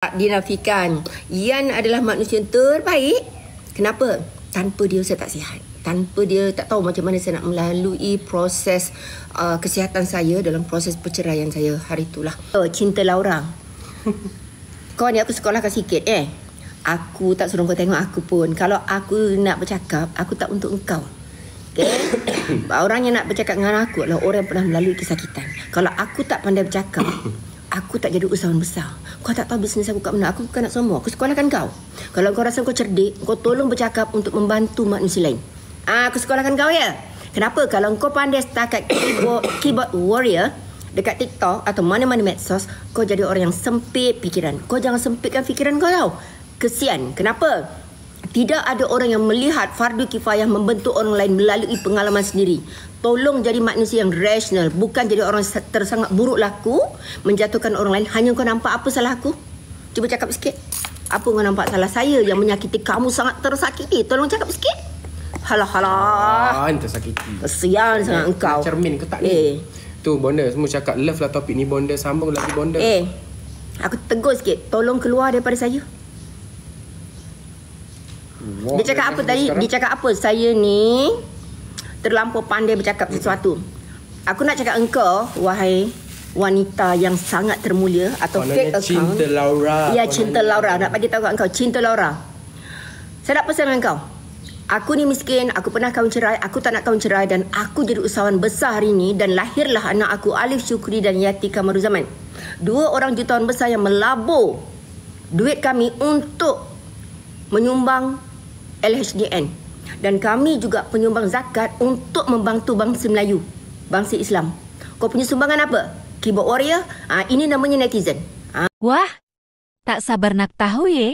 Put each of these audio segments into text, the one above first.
Tak dinafikan. Yan adalah manusia yang terbaik. Kenapa? Tanpa dia saya tak sihat. Tanpa dia tak tahu macam mana saya nak melalui proses kesihatan saya dalam proses perceraian saya hari itulah. Cinta Laura. Kau ni aku sekolahkan sikit Aku tak suruh kau tengok aku pun. Kalau aku nak bercakap, aku tak untuk engkau. Okay? Orang yang nak bercakap dengan aku adalah orang yang pernah melalui kesakitan. Kalau aku tak pandai bercakap, aku tak jadi usahawan besar. Kau tak tahu bisnes aku kat mana. Aku bukan nak sombong. Aku sekolahkan kau. Kalau kau rasa kau cerdik, kau tolong bercakap untuk membantu manusia lain. Aku sekolahkan kau ya. Kenapa? Kalau kau pandai setakat keyboard warrior dekat TikTok atau mana-mana medsos, kau jadi orang yang sempit fikiran. Kau jangan sempitkan fikiran kau tau. Kesian. Kenapa? Tidak ada orang yang melihat fardu kifayah membentuk orang lain melalui pengalaman sendiri. Tolong jadi manusia yang rasional. Bukan jadi orang tersangat buruk laku, menjatuhkan orang lain. Hanya kau nampak apa salah aku? Cuba cakap sikit. Apa kau nampak salah saya yang menyakiti kamu sangat tersakiti? Tolong cakap sikit. Halah. Tersakiti. Kesian sangat engkau. Cermin ke tak ni? Tu Bonda semua cakap love lah topik ni. Bonda sambung lagi Bonda. Aku tegur sikit. Tolong keluar daripada saya. Dia cakap apa tadi? Sekarang? Dia cakap apa? Saya ni terlampau pandai bercakap sesuatu. Aku nak cakap engkau, wahai wanita yang sangat termulia atau fake account. Cinta Laura. Ya, Cinta Laura. Nak bagi tahu kat engkau, Cinta Laura. Saya nak pesan dengan engkau. Aku ni miskin, aku pernah kahwin cerai, aku tak nak kahwin cerai dan aku jadi usahawan besar hari ni dan lahirlah anak aku Alif Syukri dan Yati Kamaruzaman. 2 orang jutawan besar yang melabur duit kami untuk menyumbang LHDN. Dan kami juga penyumbang zakat untuk membantu bangsa Melayu, bangsa Islam. Kau punya sumbangan apa? Keyboard warrior? Ini namanya netizen. Wah, tak sabar nak tahu ya?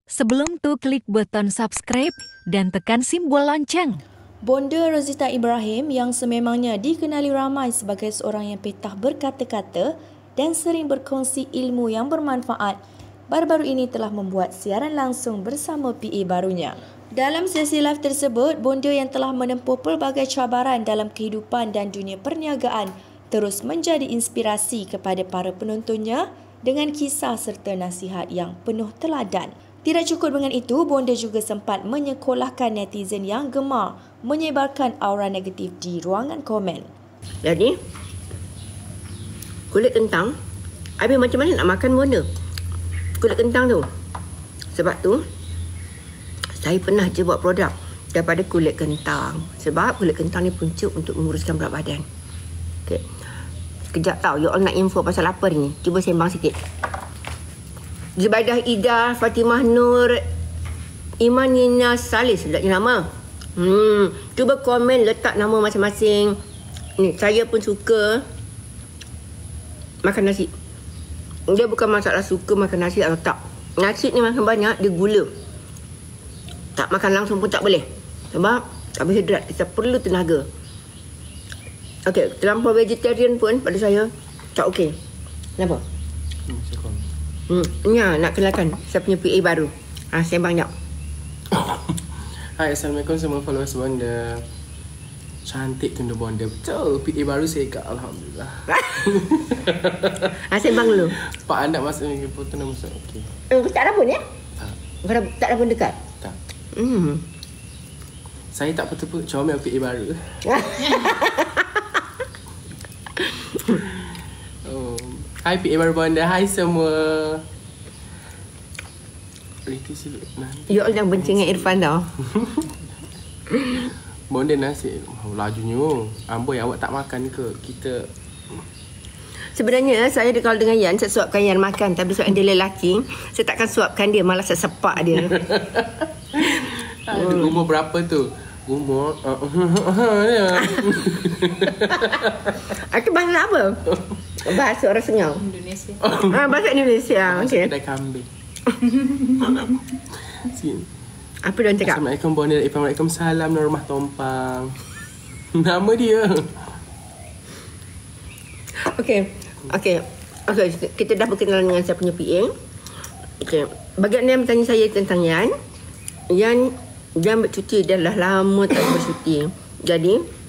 Sebelum tu klik button subscribe dan tekan simbol lonceng. Bonda Rozita Ibrahim yang sememangnya dikenali ramai sebagai seorang yang petah berkata-kata dan sering berkongsi ilmu yang bermanfaat, baru-baru ini telah membuat siaran langsung bersama PA barunya. Dalam sesi live tersebut, Bonda yang telah menempuh pelbagai cabaran dalam kehidupan dan dunia perniagaan terus menjadi inspirasi kepada para penontonnya dengan kisah serta nasihat yang penuh teladan. Tidak cukup dengan itu, Bonda juga sempat menyekolahkan netizen yang gemar menyebarkan aura negatif di ruangan komen. Jadi, kulit kentang, habis macam mana nak makan Bonda? Kulit kentang tu. Sebab tu, saya pernah je buat produk daripada kulit kentang. Sebab kulit kentang ni punca untuk menguruskan berat badan. Okay. Sekejap tau, you all nak info pasal apa ni? Cuba sembang sikit. Zubaidah Ida, Fatimah Nur, Iman Nina Salis, sedapnya nama. Cuba komen letak nama masing-masing. Ni, saya pun suka makan nasi. Dia bukan masalah suka makan nasi atau tak. Nasi ni makan banyak, dia gula. Tak makan langsung pun tak boleh. Sebab karbohidrat, kita perlu tenaga. Okey, terlampau vegetarian pun pada saya tak okey. Kenapa? Ya, nak kenalkan saya punya PA baru. Sembang jap. Hai, Assalamualaikum semua followers Bonda. Cantik tu Bonda. Betul, PA baru saya kat Alhamdulillah. Sembang dulu. Pak anak masuk ni foto nak masuk. Okey. Tak ada pun ya? Tak ada pun dekat? Tak. Saya tak betul-betul comel PA baru. Hai PA baru Bonda. Hai semua. You all jangan benci dengan Irfan tau. Bonda nasi lajunya. Amboi awak tak makan ke? Kita sebenarnya saya kalau dengan Yan, saya suapkan Yan makan. Tapi sebab dia lelaki, saya takkan suapkan dia, malah saya sepak dia. Umur berapa tu? Umur Aku bahasa apa? Bahasa orang Sengau, Indonesia. Bahasa Indonesia. Okey. Kedai kambing. Apa dia cakap? Assalamualaikum Bonda. Waalaikumsalam Normah Tompang. Nama dia. Okey, kita dah berkenalan dengan saya punya PA. Okey, bagi anda yang bertanya saya tentang Yan bercuti, dia dah lama tak bercuti. Jadi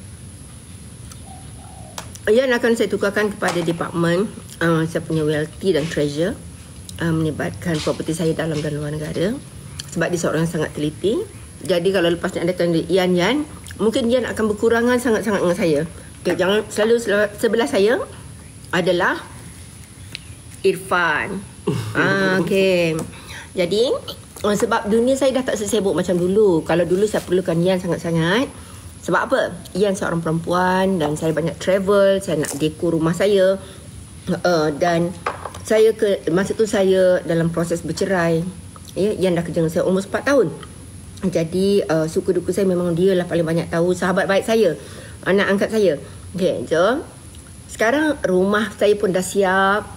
Yan akan saya tukarkan kepada department saya punya wealthy dan treasure. melibatkan properti saya dalam dan luar negara. Sebab dia seorang yang sangat teliti. Jadi kalau lepas ni ada tanda Yan, mungkin Yan akan berkurangan sangat-sangat dengan saya. Okay, jangan selalu sebelah saya adalah Irfan. Okay. Jadi sebab dunia saya dah tak sesibuk macam dulu. Kalau dulu saya perlukan Yan sangat-sangat. Sebab apa? Yan seorang perempuan dan saya banyak travel. Saya nak dekor rumah saya. Dan saya masa tu saya dalam proses bercerai. Yan dah kerja dengan saya almost 4 tahun. Jadi suka duka saya memang dia lah paling banyak tahu. Sahabat baik saya, anak angkat saya. Okay, so sekarang rumah saya pun dah siap.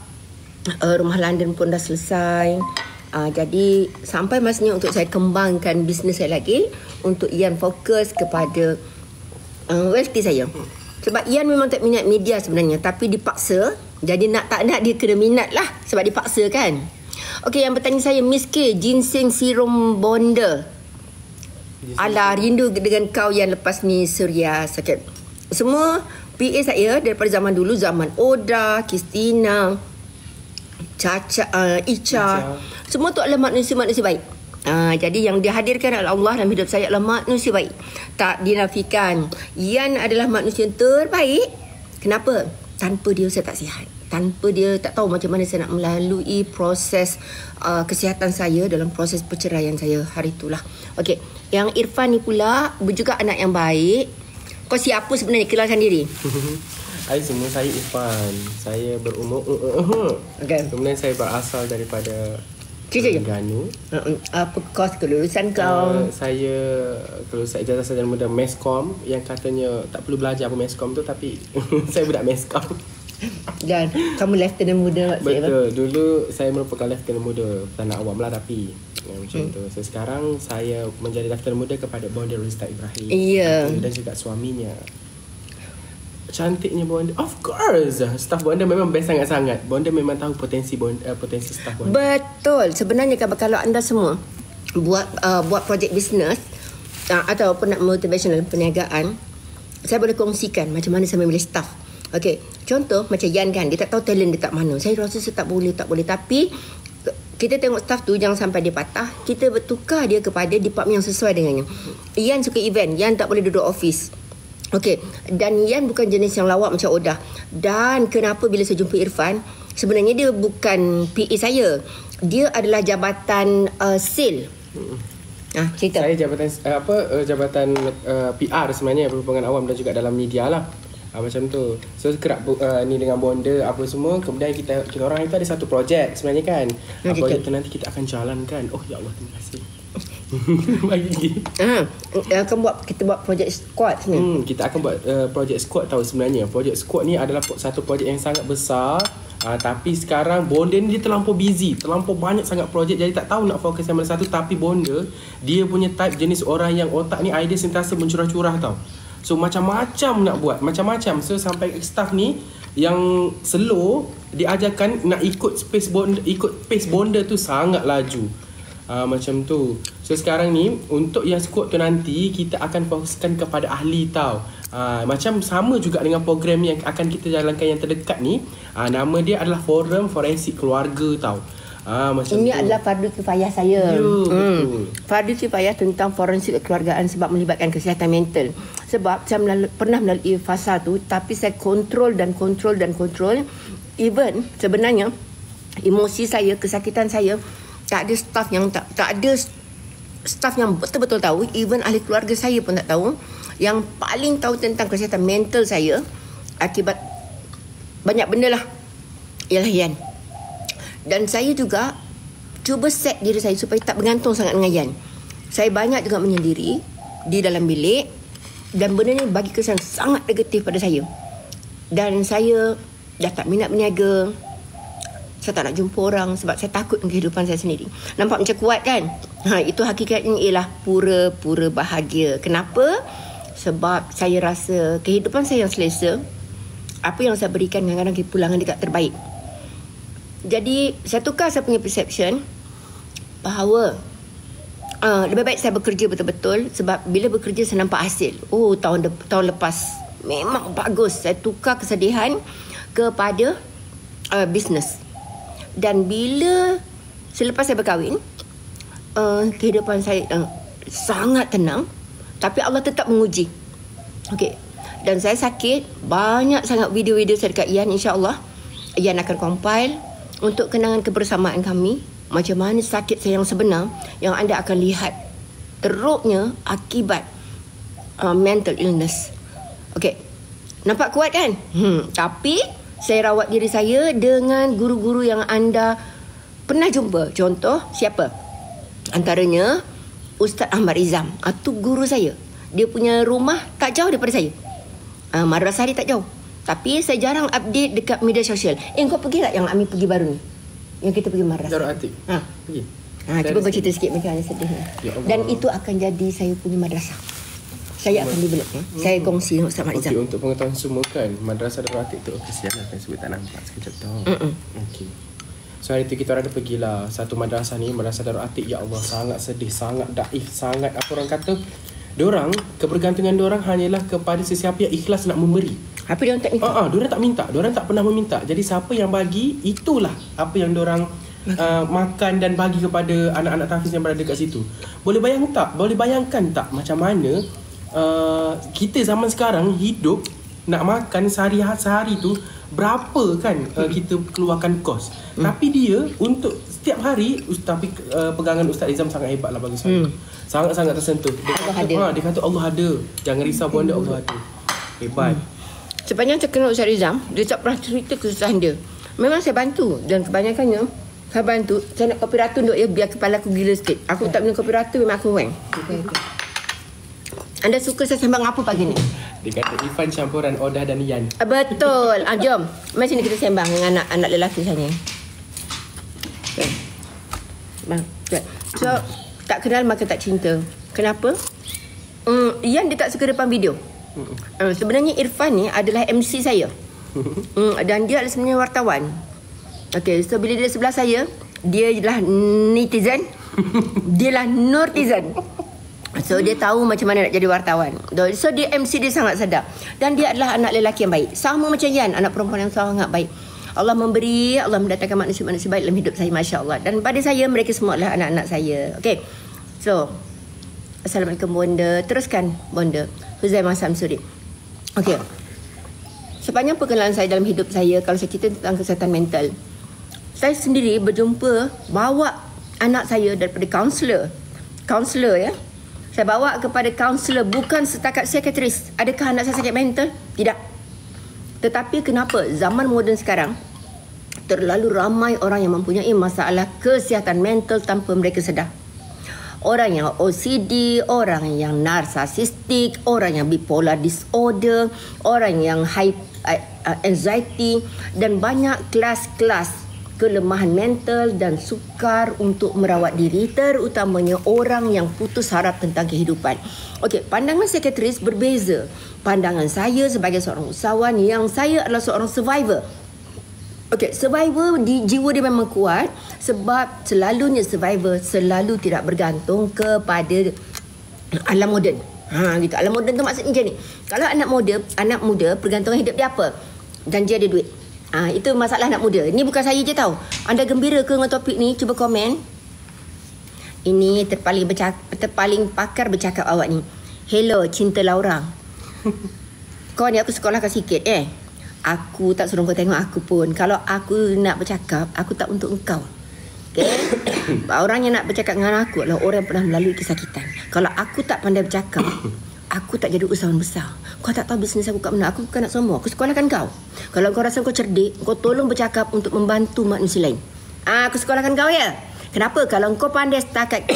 Rumah London pun dah selesai. Jadi sampai masanya untuk saya kembangkan bisnes saya lagi, untuk Yan fokus kepada wealthy saya. Sebab Yan memang tak minat media sebenarnya, tapi dipaksa. Jadi nak tak nak dia kena minat lah, sebab dipaksa kan. Okey, yang bertanya saya, Miss K, ginseng serum bonda. Alah, rindu dengan kau yang lepas ni Surya sakit. Semua PA saya daripada zaman dulu, zaman Oda, Kristina, Caca, Icha, semua tu adalah manusia-manusia baik. Jadi yang dihadirkan oleh Allah dalam hidup saya adalah manusia baik. Tak dinafikan. Yan adalah manusia yang terbaik. Kenapa? Tanpa dia saya tak sihat. Tanpa dia tak tahu macam mana saya nak melalui proses kesihatan saya dalam proses perceraian saya hari itulah. Okey, yang Irfan ni pula juga anak yang baik. Kau siapa sebenarnya? Kenalkan diri. Hai semua, saya Irfan. Saya berumur Okay. Kemudian saya berasal daripada Terengganu. Apa kos kelulusan kau? Saya kelulusan ijazah sarjana muda Meskom, yang katanya tak perlu belajar apa Meskom tu, tapi saya budak Meskom. Dan kamu lieutenant muda maksudnya? Betul. Dulu saya merupakan lieutenant muda, tanah awam lah tapi macam tu. So sekarang saya menjadi lieutenant muda kepada Bonda Rosita Ibrahim. Ya. Dan juga suaminya. Cantiknya Bonda. Of course. Staff Bonda memang best sangat-sangat. Bonda memang tahu potensi staff Bonda. Betul. Sebenarnya kalau anda semua buat projek bisnes ataupun nak motivational perniagaan, saya boleh kongsikan macam mana saya memilih staff. Okey, contoh macam Yan kan, dia tak tahu talent dia tak mana. Saya rasa saya tak boleh. Tapi kita tengok staff tu jangan sampai dia patah. Kita bertukar dia kepada department yang sesuai dengannya. Yan suka event, Yan tak boleh duduk office. Okey, dan Yan bukan jenis yang lawak macam Oda. Dan kenapa bila saya jumpa Irfan, sebenarnya dia bukan PA saya. Dia adalah jabatan sale. Cerita. Saya jabatan PR sebenarnya, perhubungan awam dan juga dalam media lah. Macam tu. So kerap ni dengan Bonda apa semua. Kemudian kita orang itu ada satu projek sebenarnya kan. Projek tu nanti kita akan jalankan. Oh ya Allah, terima kasih. Bagi. Kita buat projek squad ni. Kita akan buat projek squad tahu sebenarnya. Projek squad ni adalah satu projek yang sangat besar. Tapi sekarang Bonda ni dia terlampau busy, terlampau banyak sangat projek, jadi tak tahu nak fokus yang mana satu. Tapi Bonda, dia punya type jenis orang yang otak ni idea sentiasa mencurah-curah tau. So macam-macam nak buat, macam-macam. So sampai staff ni yang slow, diajarkan nak ikut pace Bonda tu sangat laju. Macam tu. So sekarang ni untuk yang squad tu nanti kita akan fokuskan kepada ahli tau. Macam sama juga dengan program yang akan kita jalankan yang terdekat ni. Nama dia adalah Forum Forensik Keluarga tau. Macam ini tu. adalah fardu kifayah saya. Betul. Fardu kifayah tentang forensik kekeluargaan sebab melibatkan kesihatan mental. Sebab saya pernah melalui fasa tu, tapi saya kontrol. Even sebenarnya emosi saya, kesakitan saya, tak ada staff yang betul-betul tahu. Even ahli keluarga saya pun tak tahu. Yang paling tahu tentang kesihatan mental saya akibat banyak benda lah ialah Yan. Dan saya juga cuba set diri saya supaya tak bergantung sangat dengan Yan. Saya banyak juga menyendiri di dalam bilik, dan benda ni bagi kesan sangat negatif pada saya. Dan saya dah tak minat berniaga. Saya tak nak jumpa orang sebab saya takut dengan kehidupan saya sendiri. Nampak macam kuat kan? Itu hakikatnya ialah pura-pura bahagia. Kenapa? Sebab saya rasa kehidupan saya yang selesa. Apa yang saya berikan kadang-kadang kepulangan dia tak terbaik. Jadi saya tukar saya punya perception bahawa lebih baik saya bekerja betul-betul. Sebab bila bekerja saya nampak hasil. Tahun lepas memang bagus. Saya tukar kesedihan kepada bisnes. Dan bila selepas saya berkahwin, kehidupan saya sangat tenang. Tapi Allah tetap menguji. Okey. Dan saya sakit. Banyak sangat video-video saya dekat Ian. InsyaAllah Ian akan compile untuk kenangan kebersamaan kami. Macam mana sakit saya yang sebenar, yang anda akan lihat teruknya akibat mental illness. Okey. Nampak kuat kan? Tapi saya rawat diri saya dengan guru-guru yang anda pernah jumpa. Contoh, siapa? Antaranya Ustaz Ahmad Izam. Itu guru saya. Dia punya rumah tak jauh daripada saya. Madrasah dia tak jauh. Tapi saya jarang update dekat media sosial. Kau pergi tak yang Ami pergi baru ni? Yang kita pergi madrasah. Darul Atik. Pergi. Cuba kau cerita sikit macam mana sedihnya. Dan itu akan jadi saya punya madrasah. Saya akan develop. Saya kongsi dengan Ustaz Ahmad Izam. Untuk pengetahuan semua kan, Madrasah Darul Atik tu kesian lah kan sebab tak nampak sekejap tau. Okey. So hari tu kita orang ada pergilah satu madrasah ni, Madrasah Darul Atik. Ya Allah, sangat sedih, sangat daif, sangat apa orang kata, diorang, kebergantungan diorang hanyalah kepada sesiapa yang ikhlas nak memberi. Apa diorang tak minta? Diorang tak minta, diorang tak pernah meminta. Jadi siapa yang bagi, itulah apa yang diorang makan dan bagi kepada anak-anak tahfiz yang berada kat situ. Boleh bayangkan tak macam mana kita zaman sekarang hidup nak makan sehari tu berapa kan kita keluarkan kos. Tapi dia untuk setiap hari tapi pegangan Ustaz Izam sangat hebat lah bagi saya. Sangat-sangat tersentuh. Dia kata Allah ada. Jangan risau bonda, Allah ada. Hebat. Sepanjang saya kenal Ustaz Izam, dia tak pernah cerita kesusahan dia. Memang saya bantu dan kebanyakannya saya bantu. Saya nak kopi ratu duk biar kepala aku gila sikit. Aku tak minum kopi ratu, memang aku weng. Anda suka saya sembang apa pagi ni? Dia kata Irfan campuran Odah dan Ian. Betul. Jom. Mari sini kita sembang dengan anak lelaki saya ni. Okay. Bang. So, tak kenal maka tak cinta. Kenapa? Ian dia tak suka depan video. Sebenarnya Irfan ni adalah MC saya. Dan dia adalah sebenarnya wartawan. Okay, so bila dia sebelah saya, dia adalah netizen. Dia lah nurtizen. So dia tahu macam mana nak jadi wartawan. So dia MC dia sangat sedap. Dan dia adalah anak lelaki yang baik. Sama macam Ian, anak perempuan yang sangat baik. Allah memberi, Allah mendatangkan manusia-manusia baik dalam hidup saya, Masya Allah. Dan pada saya, mereka semua adalah anak-anak saya. Okay. So, Assalamualaikum Bonda. Teruskan Bonda. Huzaimah Samsuri. Okay. Sepanjang perkenalan saya dalam hidup saya, kalau saya cerita tentang kesihatan mental, saya sendiri berjumpa, bawa anak saya daripada kaunselor ya. Saya bawa kepada kaunselor, bukan setakat psikiatris. Adakah anak saya sakit mental? Tidak. Tetapi kenapa zaman moden sekarang terlalu ramai orang yang mempunyai masalah kesihatan mental tanpa mereka sedar. Orang yang OCD, orang yang narsistik, orang yang bipolar disorder, orang yang high anxiety dan banyak kelas-kelas kelemahan mental dan sukar untuk merawat diri, terutamanya orang yang putus harap tentang kehidupan. Okey, pandangan psikiatris berbeza. Pandangan saya sebagai seorang usahawan yang saya adalah seorang survivor. Okey, survivor jiwa dia memang kuat sebab selalunya survivor selalu tidak bergantung kepada alam moden. Gitu. Alam moden tu maksudnya macam ni. Kalau anak muda pergantungan hidup dia apa? Janji ada duit. Itu masalah anak muda. Ini bukan saya je tahu. Anda gembira ke dengan topik ni? Cuba komen. Ini terpaling pakar bercakap awak ni. Hello, Cinta Laura. Kau ni aku sekolahkan sikit Aku tak suruh kau tengok aku pun. Kalau aku nak bercakap, aku tak untuk engkau. Okay? Orang yang nak bercakap dengan aku adalah orang yang pernah melalui kesakitan. Kalau aku tak pandai bercakap, aku tak jadi usahawan besar. Kau tak tahu bisnes aku kat mana. Aku bukan nak sombong. Aku sekolahkan kau. Kalau kau rasa kau cerdik, kau tolong bercakap untuk membantu manusia lain. Aku sekolahkan kau ya. Kenapa? Kalau kau pandai setakat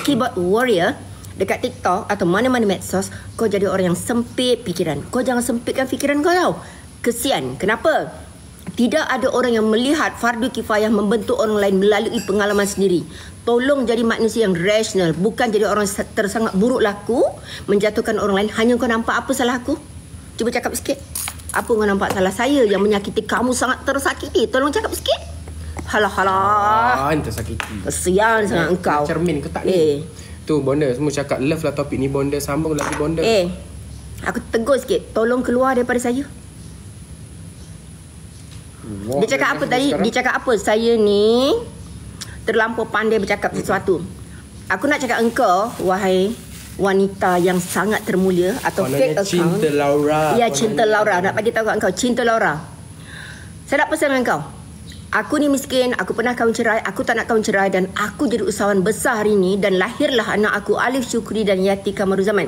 keyboard warrior dekat TikTok atau mana-mana medsos, kau jadi orang yang sempit fikiran. Kau jangan sempitkan fikiran kau tau. Kesian. Kenapa? Tidak ada orang yang melihat fardu kifayah membentuk orang lain melalui pengalaman sendiri. Tolong jadi manusia yang rasional. Bukan jadi orang tersangat buruk laku, menjatuhkan orang lain. Hanya kau nampak apa salah aku? Cuba cakap sikit. Apa kau nampak salah saya yang menyakiti kamu sangat tersakiti? Tolong cakap sikit. Halah. Tersakiti. Kesian sangat engkau. Cermin ke tak ni? Tu Bonda semua cakap love lah topik ni Bonda. Sambung lagi Bonda. Aku tegur sikit. Tolong keluar daripada saya. Dia cakap apa tadi? Dia cakap apa? Saya ni terlampau pandai bercakap sesuatu. Aku nak cakap engkau, wahai wanita yang sangat termulia atau fake account. Cinta Laura. Ya, Cinta Laura. Nak bagi tahu kat engkau, Cinta Laura. Saya nak pesan dengan engkau. Aku ni miskin, aku pernah kahwin cerai, aku tak nak kahwin cerai dan aku jadi usahawan besar hari ni dan lahirlah anak aku Alif Syukri dan Yati Kamaruzaman.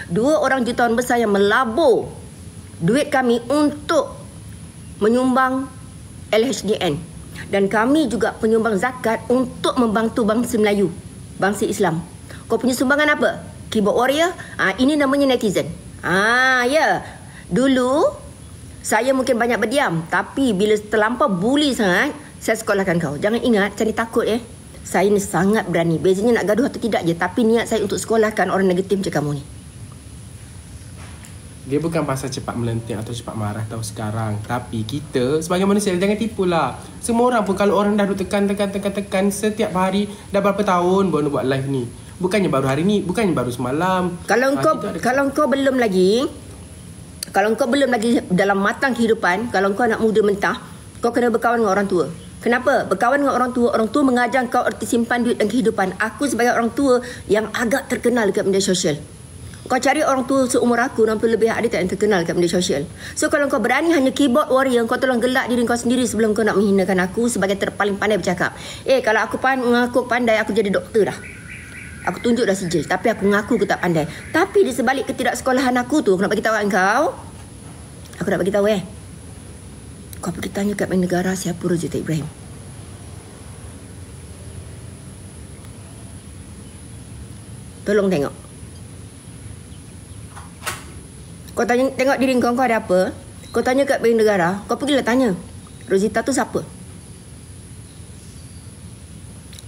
2 orang jutawan besar yang melabur duit kami untuk menyumbang LHDN. Dan kami juga penyumbang zakat untuk membantu bangsa Melayu, bangsa Islam. Kau punya sumbangan apa? Keyboard warrior? Ini namanya netizen. Ya. Dulu saya mungkin banyak berdiam, tapi bila terlampau bully sangat, saya sekolahkan kau. Jangan ingat, saya ni takut Saya ni sangat berani. Bezanya nak gaduh atau tidak je, tapi niat saya untuk sekolahkan orang negatif macam kamu ni. Dia bukan pasal cepat melenting atau cepat marah tahu sekarang. Tapi kita sebagai manusia jangan tipulah. Semua orang pun kalau orang dah tekan setiap hari, dah berapa tahun baru buat live ni. Bukannya baru hari ni, bukannya baru semalam. Kalau kau belum lagi dalam matang kehidupan, kalau kau anak muda mentah, kau kena berkawan dengan orang tua. Kenapa? Berkawan dengan orang tua mengajar kau erti simpan duit dan kehidupan. Aku sebagai orang tua yang agak terkenal dekat media sosial. Kau cari orang tua seumur aku, nampak lebih ada tak yang terkenal dekat media sosial. So kalau kau berani hanya keyboard warrior, kau tolong gelak diri kau sendiri sebelum kau nak menghinakan aku sebagai paling pandai bercakap. Kalau aku mengaku pandai, aku jadi doktor dah. Aku tunjuk dah sijil, tapi aku mengaku aku tak pandai. Tapi di sebalik ketidaksekolahan aku tu, aku nak bagi tahu kau. Aku nak bagi tahu kau pergi tanya kat Bank Negara siapa Rosita Ibrahim. Tolong tengok. Kau tengok diri kau ada apa? Kau tanya kat Bank Negara, kau pergilah tanya. Rosita tu siapa?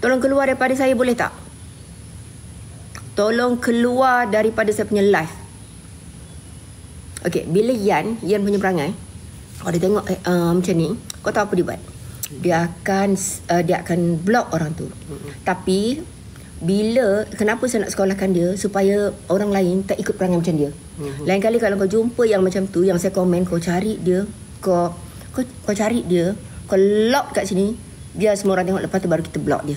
Tolong keluar daripada saya boleh tak? Tolong keluar daripada saya punya live. Okey, bila Yan punya perangai, kalau dia tengok macam ni, kau tahu apa dia buat? Dia akan block orang tu. Tapi kenapa saya nak sekolahkan dia supaya orang lain tak ikut perangai macam dia. Lain kali kalau kau jumpa yang macam tu, yang saya komen, kau cari dia, kau cari dia, kau lock kat sini, biar semua orang tengok, lepas tu baru kita block dia.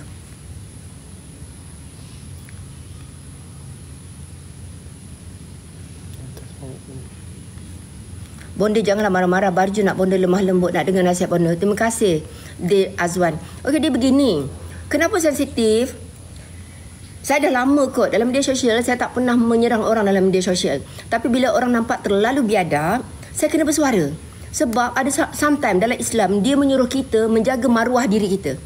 Bonda janganlah marah-marah, Barju nak bonda lemah lembut, nak dengar nasihat bonda. Terima kasih, Dia Azwan. Okey, dia begini. Kenapa sensitif? Saya dah lama kot dalam media sosial, saya tak pernah menyerang orang dalam media sosial. Tapi bila orang nampak terlalu biadab, saya kena bersuara. Sebab ada sometimes dalam Islam, dia menyuruh kita menjaga maruah diri kita.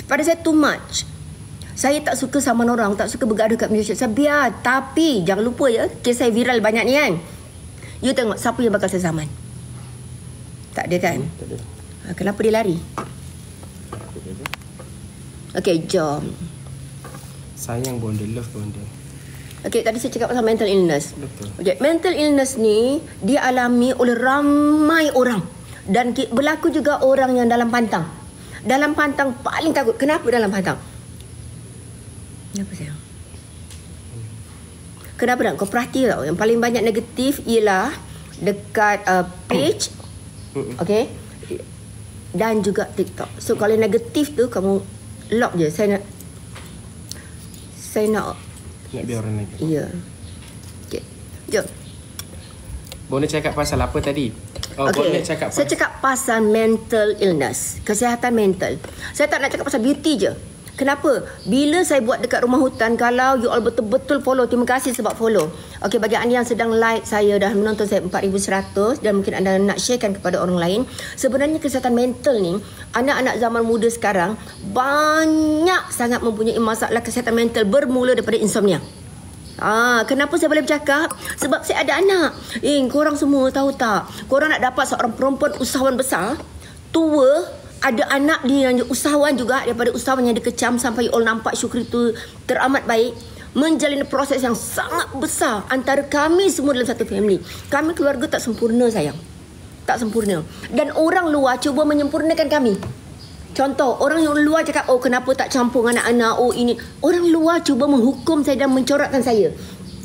Pada saya too much. Saya tak suka sama orang, tak suka bergaduh kat media sosial. Saya biar. Tapi jangan lupa kes saya viral banyak ni kan. You tengok siapa yang bakal saya zaman. Tak ada kan? Tak ada. Kenapa dia lari? Okey, jom. Sayang bonda, love bonda. Okey, tadi saya cakap pasal mental illness. Betul. Okey, mental illness ni dialami oleh ramai orang. Dan berlaku juga orang yang dalam pantang. Dalam pantang paling takut. Kenapa dalam pantang? Kenapa sayang? Kenapa tak? Kau perhati tau, yang paling banyak negatif ialah dekat page, okay, dan juga TikTok. So kalau negatif tu kamu lock je. Saya nak biar orang lain. Ya. Okay, jom. Bonda cakap pasal apa tadi? Okay, saya cakap pasal mental illness, kesihatan mental. Saya tak nak cakap pasal beauty je. Kenapa? Bila saya buat dekat Rumah Hutan, kalau you all betul-betul follow, terima kasih sebab follow. Okey, bagi anda yang sedang like saya, dah menonton saya 4,100 dan mungkin anda nak sharekan kepada orang lain. Sebenarnya kesihatan mental ni, anak-anak zaman muda sekarang banyak sangat mempunyai masalah kesihatan mental bermula daripada insomnia. Kenapa saya boleh bercakap? Sebab saya ada anak. Korang semua tahu tak? Korang nak dapat seorang perempuan usahawan besar, tua, ada anak dia yang usahawan juga, daripada usahawan yang dikecam sampai all nampak Syukri tu teramat baik, menjalani proses yang sangat besar antara kami semua dalam satu family. Kami keluarga tak sempurna sayang. Tak sempurna. Dan orang luar cuba menyempurnakan kami. Contoh, orang yang luar cakap, kenapa tak campur anak-anak, ini. Orang luar cuba menghukum saya dan mencorakkan saya.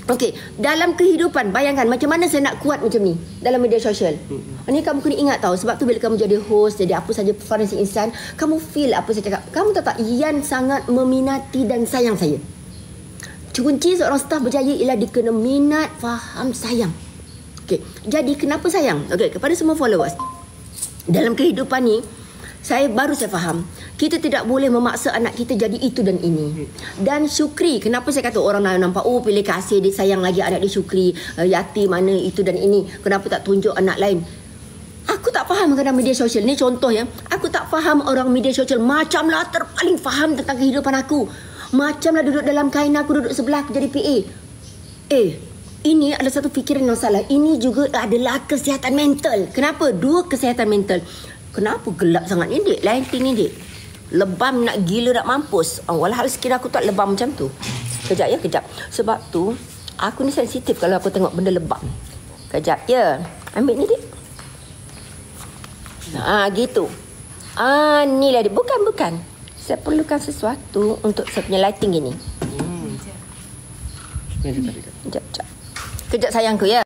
Okey, dalam kehidupan, bayangkan macam mana saya nak kuat macam ni dalam media sosial. Ini kamu kena ingat tahu, sebab tu bila kamu jadi host, jadi apa saja Farhansi Insan, kamu feel apa saya cakap. Kamu tahu tak, Ian sangat meminati dan sayang saya. Kunci seorang staf berjaya ialah dia kena minat, faham, sayang. Okey, jadi kenapa sayang? Okey, kepada semua followers. Dalam kehidupan ni, saya faham, kita tidak boleh memaksa anak kita jadi itu dan ini. Dan syukri, kenapa saya kata orang nampak, oh pilih kasih, dia sayang lagi anak dia, syukri, yatim mana itu dan ini, kenapa tak tunjuk anak lain. Aku tak faham kadang media sosial ni, contoh ya, aku tak faham orang media sosial macamlah terpaling faham tentang kehidupan aku. Macamlah duduk dalam kain aku, duduk sebelah aku jadi PA. Ini adalah satu fikiran yang salah. Ini juga adalah kesihatan mental. Kenapa? Dua kesihatan mental. Kenapa gelap sangat ni, Dik? Lighting ni, Dik. Lebam nak gila, nak mampus. Walhal sekiranya aku tak lebam macam tu. Kejap ya, kejap. Sebab tu, aku ni sensitif kalau aku tengok benda lebam. Kejap ya. Ambil ni, Dik. Gitu. Ni lah, Dik. Bukan. Saya perlukan sesuatu untuk saya punya lighting ini. Kejap. Kejap sayangku ya.